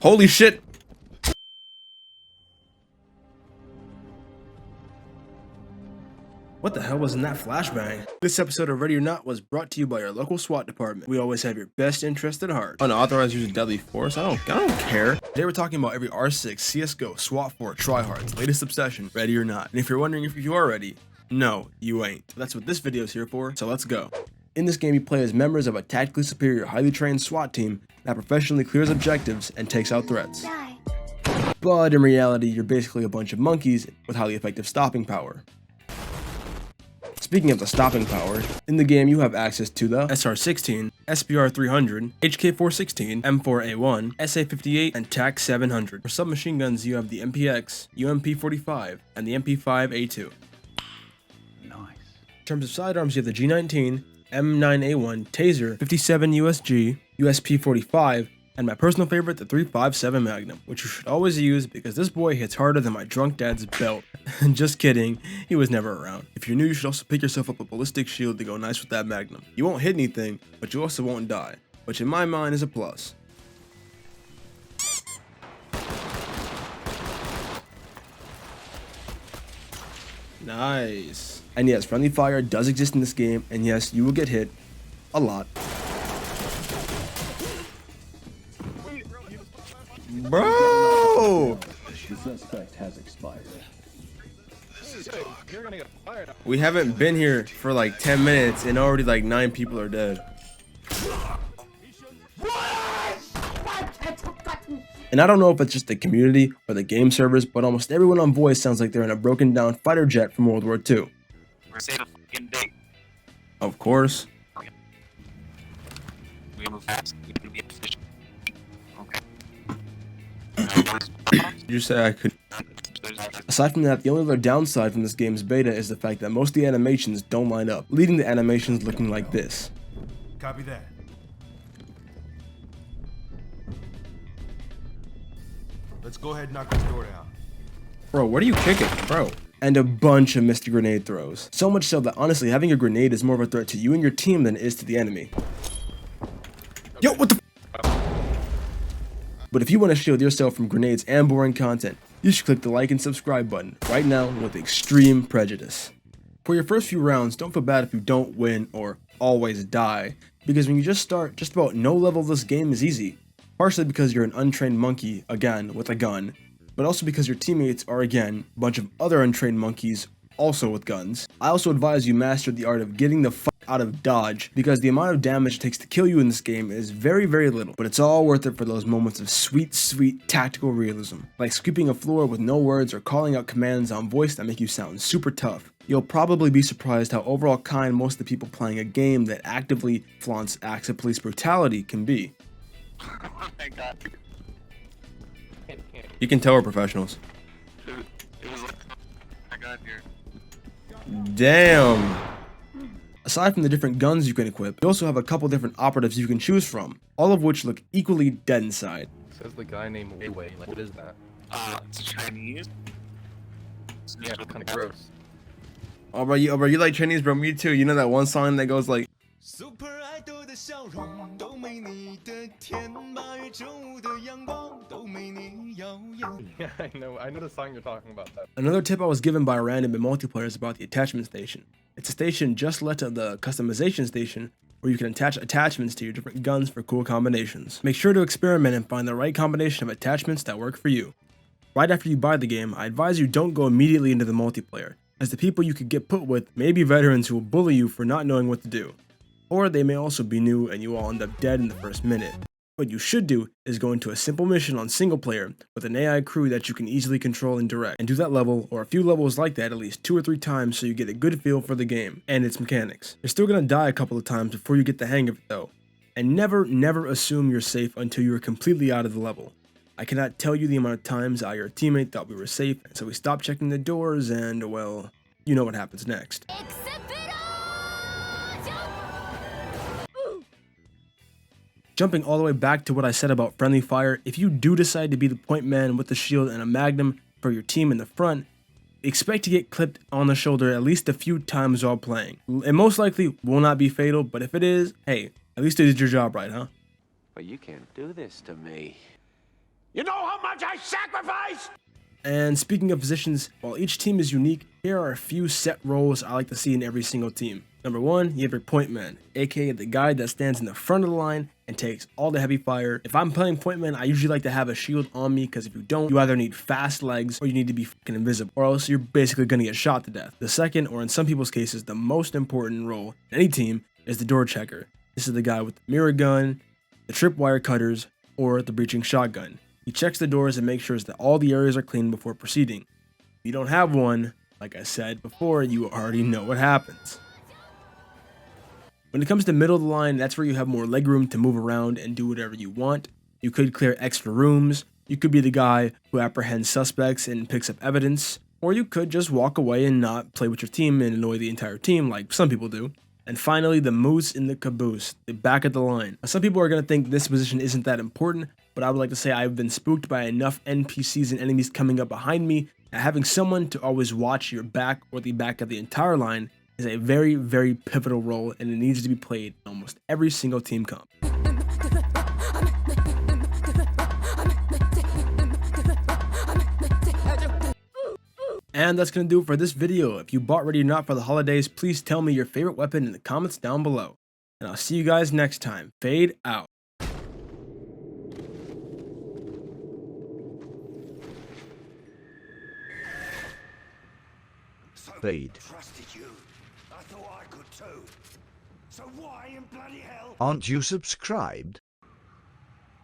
Holy shit! What the hell was in that flashbang? This episode of Ready or Not was brought to you by our local SWAT department. We always have your best interest at heart. Unauthorized use of deadly force? I don't care. Today we're talking about every R6, CSGO, SWAT 4, tryhard's latest obsession, Ready or Not. And if you're wondering if you are ready, no, you ain't. That's what this video is here for, so let's go. In this game, you play as members of a tactically superior, highly trained SWAT team that professionally clears objectives and takes out threats. But in reality, you're basically a bunch of monkeys with highly effective stopping power. Speaking of the stopping power, in the game you have access to the SR-16, SPR-300, HK-416, M4A1, SA-58, and TAC-700. For submachine guns you have the MPX, UMP-45, and the MP5A2. Nice. In terms of sidearms you have the G19, M9A1, Taser, 57 USG, USP-45, and my personal favorite, the 357 Magnum, which you should always use because this boy hits harder than my drunk dad's belt. Just kidding, he was never around. If you're new, you should also pick yourself up a ballistic shield to go nice with that Magnum. You won't hit anything, but you also won't die, which in my mind is a plus. Nice. And yes, friendly fire does exist in this game, and yes, you will get hit a lot. Bro! The suspect has expired. We haven't been here for like 10 minutes and already like 9 people are dead. And I don't know if it's just the community or the game servers, but almost everyone on voice sounds like they're in a broken down fighter jet from World War II. Of course. You say I could. Aside from that, the only other downside from this game's beta is the fact that most of the animations don't line up, leading to animations looking like this. Copy that. Let's go ahead and knock this door down. Bro, what are you kicking, bro? And a bunch of missed grenade throws. So much so that honestly, having a grenade is more of a threat to you and your team than it is to the enemy. Yo, what the f? But if you want to shield yourself from grenades and boring content, you should click the like and subscribe button right now with extreme prejudice. For your first few rounds, don't feel bad if you don't win or always die, because when you just start, just about no level of this game is easy. Partially because you're an untrained monkey, again, with a gun, but also because your teammates are, again, a bunch of other untrained monkeys, also with guns. I also advise you master the art of getting the fuck out of dodge, because the amount of damage it takes to kill you in this game is very, very little, but it's all worth it for those moments of sweet, sweet tactical realism, like sweeping a floor with no words or calling out commands on voice that make you sound super tough. You'll probably be surprised how overall kind most of the people playing a game that actively flaunts acts of police brutality can be. Oh my god. You can tell we're professionals. It was like I got here. Damn. Aside from the different guns you can equip, you also have a couple different operatives you can choose from, all of which look equally dead inside. Says the guy named Wei. Like, what is that? It's Chinese. Yeah, kind of gross. Oh bro, you like Chinese, bro? Me too. You know that one song that goes like, Super idol 的笑容都没你的甜，八月正午的阳光都没你耀眼。 Yeah, I know the song you're talking about. That. Another tip I was given by a random in multiplayer is about the attachment station. It's a station just left of the customization station where you can attach attachments to your different guns for cool combinations. Make sure to experiment and find the right combination of attachments that work for you. Right after you buy the game, I advise you don't go immediately into the multiplayer, as the people you could get put with may be veterans who will bully you for not knowing what to do. Or they may also be new and you all end up dead in the first minute. What you should do is go into a simple mission on single player with an AI crew that you can easily control and direct, and do that level or a few levels like that at least 2 or 3 times so you get a good feel for the game and its mechanics. You're still gonna die a couple of times before you get the hang of it though, and never assume you're safe until you are completely out of the level. I cannot tell you the amount of times I or a teammate thought we were safe, so we stopped checking the doors and, well, you know what happens next. Jumping all the way back to what I said about friendly fire, if you do decide to be the point man with the shield and a magnum for your team in the front, expect to get clipped on the shoulder at least a few times while playing. It most likely will not be fatal, but if it is, hey, at least you did your job right, huh? But you can't do this to me. You know how much I sacrificed? And speaking of positions, while each team is unique, here are a few set roles I like to see in every single team. Number 1, you have your point man, aka the guy that stands in the front of the line and takes all the heavy fire. If I'm playing point man, I usually like to have a shield on me, because if you don't, you either need fast legs or you need to be fucking invisible, or else you're basically gonna get shot to death. The second, or in some people's cases, the most important role in any team is the door checker. This is the guy with the mirror gun, the tripwire cutters, or the breaching shotgun. He checks the doors and makes sure that all the areas are clean before proceeding. If you don't have one, like I said before, you already know what happens. When it comes to middle of the line, that's where you have more legroom to move around and do whatever you want. You could clear extra rooms, you could be the guy who apprehends suspects and picks up evidence, or you could just walk away and not play with your team and annoy the entire team like some people do. And finally, the moose in the caboose, the back of the line. Now, some people are going to think this position isn't that important, but I would like to say I've been spooked by enough NPCs and enemies coming up behind me that having someone to always watch your back or the back of the entire line is a very, very pivotal role, and it needs to be played in almost every single team comp. And that's going to do it for this video. If you bought Ready or Not for the holidays, please tell me your favorite weapon in the comments down below. And I'll see you guys next time. Fade out. Fade. Trusted you. I thought I could too. So why in bloody hell? Aren't you subscribed?